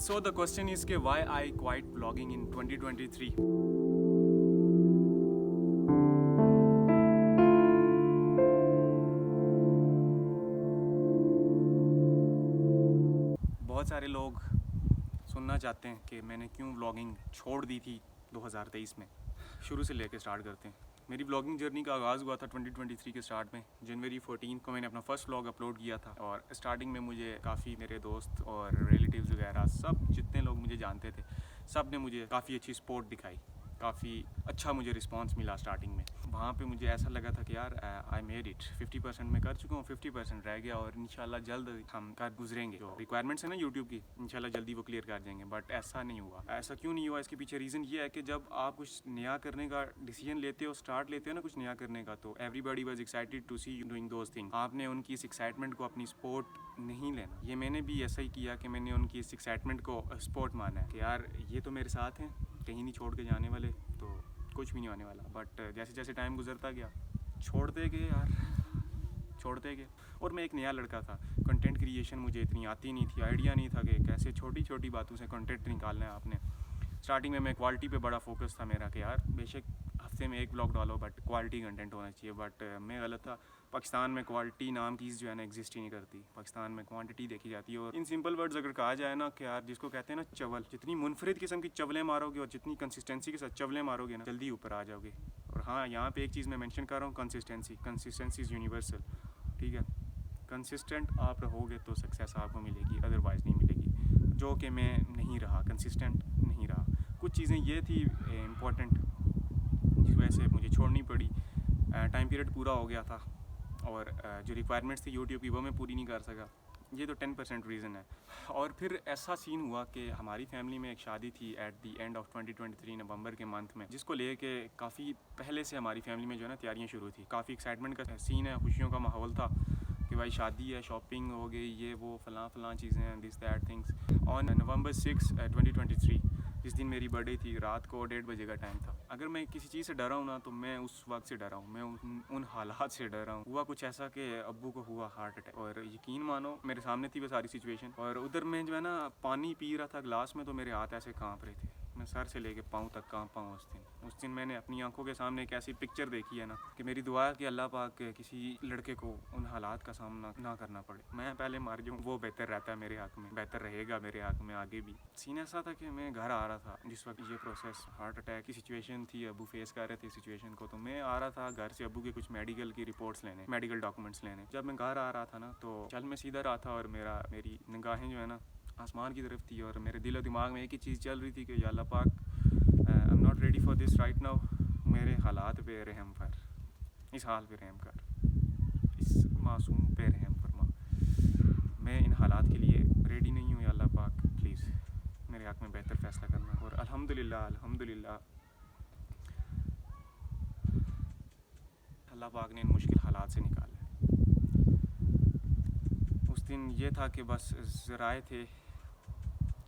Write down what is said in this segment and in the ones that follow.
So the question is कि why I quit vlogging in 2023? बहुत सारे लोग सुनना चाहते हैं कि मैंने क्यों व्लॉगिंग छोड़ दी थी 2023 में। शुरू से लेके स्टार्ट करते हैं। मेरी व्लॉगिंग जर्नी का आगाज़ हुआ था 2023 के स्टार्ट में। जनवरी 14 को मैंने अपना फर्स्ट व्लॉग अपलोड किया था और स्टार्टिंग में मुझे काफ़ी मेरे दोस्त और रिलेटिव्स वगैरह सब जितने लोग मुझे जानते थे सब ने मुझे काफ़ी अच्छी सपोर्ट दिखाई, काफ़ी अच्छा मुझे रिस्पांस मिला स्टार्टिंग में। वहाँ पे मुझे ऐसा लगा था कि यार आई मेड इट, 50% मैं कर चुका हूँ, 50% रह गया और इंशाल्लाह जल्द हम कर गुजरेंगे। जो रिक्वायरमेंट्स है ना यूट्यूब की, इंशाल्लाह जल्दी वो क्लियर कर जाएंगे। बट ऐसा नहीं हुआ। ऐसा क्यों नहीं हुआ? इसके पीछे रीज़न ये है कि जब आप कुछ नया करने का डिसीजन लेते हो, स्टार्ट लेते हो ना कुछ नया करने का, तो everybody was excited to see you doing those thing. आपने उनकी इस एक्साइटमेंट को अपनी सपोर्ट नहीं लेना। ये मैंने भी ऐसा ही किया कि मैंने उनकी इस एक्साइटमेंट को सपोर्ट माना है कि यार ये तो मेरे साथ हैं, कहीं नहीं छोड़ के जाने वाले, तो कुछ भी नहीं होने वाला। बट जैसे जैसे टाइम गुजरता गया छोड़ते गए यार, छोड़ते गए। और मैं एक नया लड़का था, कंटेंट क्रिएशन मुझे इतनी आती नहीं थी, आइडिया नहीं था कि कैसे छोटी छोटी बातों से कंटेंट निकालना है आपने। स्टार्टिंग में मैं क्वालिटी पे बड़ा फोकस था मेरा कि यार बेशक हफ्ते में एक ब्लॉग डालो बट क्वालिटी कंटेंट होना चाहिए। बट मैं गलत था। पाकिस्तान में क्वालिटी नाम की जो है ना एग्जिस्ट ही नहीं करती। पाकिस्तान में क्वांटिटी देखी जाती है। और इन सिंपल वर्ड्स अगर कहा जाए ना कि यार जिसको कहते हैं ना चवल, जितनी मुनफरिद किस्म की चवलें मारोगे और जितनी कंसिस्टेंसी के साथ चवलें मारोगे ना, जल्दी ऊपर आ जाओगे। और हाँ, यहाँ पे एक चीज़ मैं मेंशन कर रहा हूँ, कंसिस्टेंसी इज़ यूनिवर्सल। ठीक है, कंसिस्टेंट आप रहोगे तो सक्सेस आपको मिलेगी, अदरवाइज़ नहीं मिलेगी। जो कि मैं नहीं रहा, कंसिस्टेंट नहीं रहा। कुछ चीज़ें ये थी इम्पोर्टेंट जिस वजह से मुझे छोड़नी पड़ी। टाइम पीरियड पूरा हो गया था और जो रिक्वायरमेंट्स थी यूट्यूब की वो मैं पूरी नहीं कर सका। ये तो 10% रीज़न है। और फिर ऐसा सीन हुआ कि हमारी फैमिली में एक शादी थी एट द एंड ऑफ 2023 नवंबर के मंथ में, जिसको लेके काफ़ी पहले से हमारी फैमिली में जो है ना तैयारियां शुरू थी। काफ़ी एक्साइटमेंट का सीन है, खुशियों का माहौल था कि भाई शादी है, शॉपिंग हो गई, ये वो फलां चीज़ें हैं, this that things. On November 6 2023 जिस दिन मेरी बर्थडे थी, रात को 1:30 बजे का टाइम था। अगर मैं किसी चीज़ से डरा हूँ ना तो मैं उस वक्त से डरा हूँ, मैं उन हालात से डरा हूँ। हुआ कुछ ऐसा कि अब्बू को हुआ हार्ट अटैक और यकीन मानो मेरे सामने थी वो सारी सिचुएशन। और उधर मैं जो है ना पानी पी रहा था ग्लास में, तो मेरे हाथ ऐसे काँप रहे थे। मैं सर से लेके पाँव तक काँपा हूँ उस दिन मैंने अपनी आंखों के सामने एक ऐसी पिक्चर देखी है ना कि मेरी दुआ है कि अल्लाह पाक किसी लड़के को उन हालात का सामना ना करना पड़े। मैं पहले मर जाऊँ वो बेहतर रहता है मेरे हक में, बेहतर रहेगा मेरे हक में आगे भी। सीन ऐसा था कि मैं घर आ रहा था जिस वक्त ये प्रोसेस हार्ट अटैक की सिचुएशन थी, अब्बू फेस कर रहे थे सिचुएशन को। तो मैं आ रहा था घर से अब्बू के कुछ मेडिकल की रिपोर्ट्स लेने, मेडिकल डॉक्यूमेंट्स लेने। जब मैं घर आ रहा था ना तो चल मैं सीधा रहा था और मेरी निगाहें जो है ना आसमान की तरफ थी और मेरे दिल और दिमाग में एक ही चीज़ चल रही थी कि या अल्लाह पाक, I am not ready for this right now. मेरे हालात पे रहम कर, इस हाल पे रहम कर, इस मासूम पे रहम फरमा। मैं इन हालात के लिए रेडी नहीं हूँ, या अल्लाह पाक प्लीज़ मेरे हक़ में बेहतर फ़ैसला करना। और अल्हम्दुलिल्लाह अल्लाह पाक ने इन मुश्किल हालात से निकाला। उस दिन ये था कि बस ज़राए थे,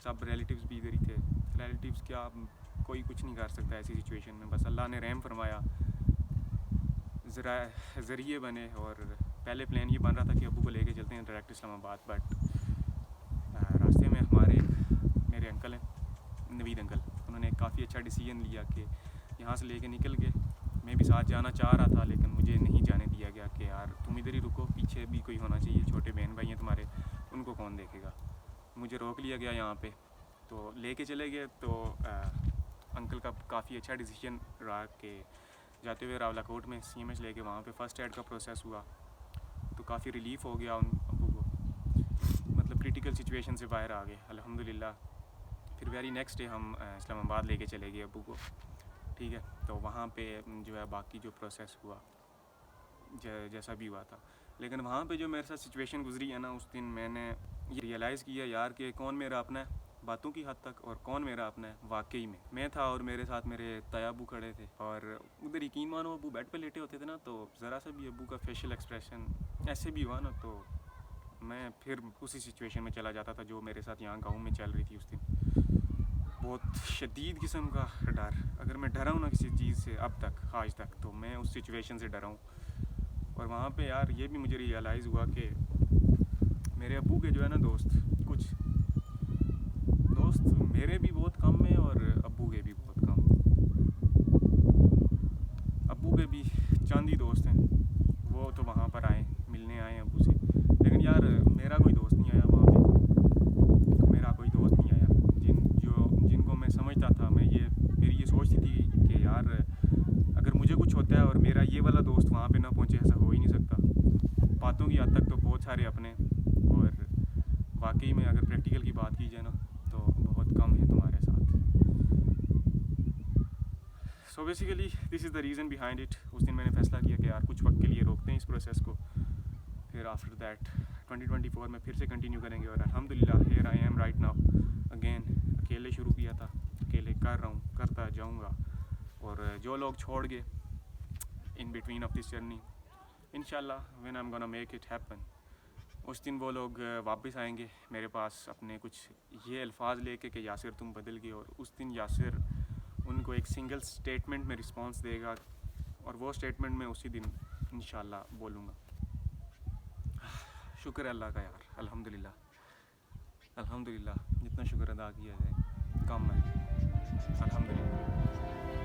सब रिलेटिव्स भी इधर ही थे। रिलेटिव्स क्या, कोई कुछ नहीं कर सकता ऐसी सिचुएशन में, बस अल्लाह ने रहम फरमाया, ज़रिए बने। और पहले प्लान ये बन रहा था कि अब्बू को लेके चलते हैं डायरेक्ट इस्लामाबाद, बट रास्ते में मेरे अंकल हैं नवीद अंकल, उन्होंने काफ़ी अच्छा डिसीजन लिया कि यहाँ से लेके निकल गए। मैं भी साथ जाना चाह रहा था लेकिन मुझे नहीं जाने दिया गया कि यार तुम इधर ही रुको, पीछे भी कोई होना चाहिए, छोटे बहन भाई हैं तुम्हारे, उनको कौन देखेगा। मुझे रोक लिया गया यहाँ पे, तो लेके चले गए। तो अंकल का काफ़ी अच्छा डिसीजन रहा कि जाते हुए रावलाकोट में CMH लेके वहाँ पे फ़र्स्ट एड का प्रोसेस हुआ, तो काफ़ी रिलीफ़ हो गया उन अब्बू को, मतलब क्रिटिकल सिचुएशन से बाहर आ गए अल्हम्दुलिल्लाह। फिर वेरी नेक्स्ट डे हम इस्लामाबाद लेके चले गए अब्बू को। ठीक है, तो वहाँ पे जो है बाकी जो प्रोसेस हुआ जैसा भी हुआ था, लेकिन वहाँ पे जो मेरे साथ सिचुएशन गुजरी है ना, उस दिन मैंने ये रियलाइज़ किया यार कि कौन मेरा अपना है बातों की हद तक और कौन मेरा अपना है वाकई में। मैं था और मेरे साथ मेरे ताया अब्बू खड़े थे और उधर यकीन मानो अब्बू बेड पे लेटे होते थे ना, तो ज़रा सा भी अब्बू का फेशियल एक्सप्रेशन ऐसे भी हुआ ना तो मैं फिर उसी सिचुएशन में चला जाता था जो मेरे साथ यहाँ गाँव में चल रही थी उस दिन। बहुत शदीद किस्म का डर, अगर मैं डरा हूँ ना किसी चीज़ से अब तक आज तक, तो मैं उस सिचुएशन से डरा हूँ। और वहाँ पे यार ये भी मुझे रियलाइज़ हुआ कि मेरे अब्बू के जो है ना दोस्त वाकई में अगर प्रैक्टिकल की बात की जाए ना तो बहुत कम है तुम्हारे साथ। So basically this is the reason behind it. उस दिन मैंने फैसला किया कि यार कुछ वक्त के लिए रोकते हैं इस प्रोसेस को, फिर आफ्टर दैट 2024 में फिर से कंटिन्यू करेंगे। और अल्हम्दुलिल्लाह here I am right now again. अकेले शुरू किया था, अकेले कर रहा हूँ, करता जाऊँगा। और जो लोग छोड़ गए in between of this journey, इंशाल्लाह when I am gonna make it happen, उस दिन वो लोग वापस आएंगे मेरे पास अपने कुछ ये अल्फाज लेके कि यासिर तुम बदल गए। और उस दिन यासिर उनको एक सिंगल स्टेटमेंट में रिस्पांस देगा और वो स्टेटमेंट मैं उसी दिन इंशाल्लाह बोलूँगा। शुक्र है अल्लाह का यार, अल्हम्दुलिल्लाह अल्हम्दुलिल्लाह, जितना शुक्र अदा किया जाए कम है, अल्हम्दुलिल्लाह।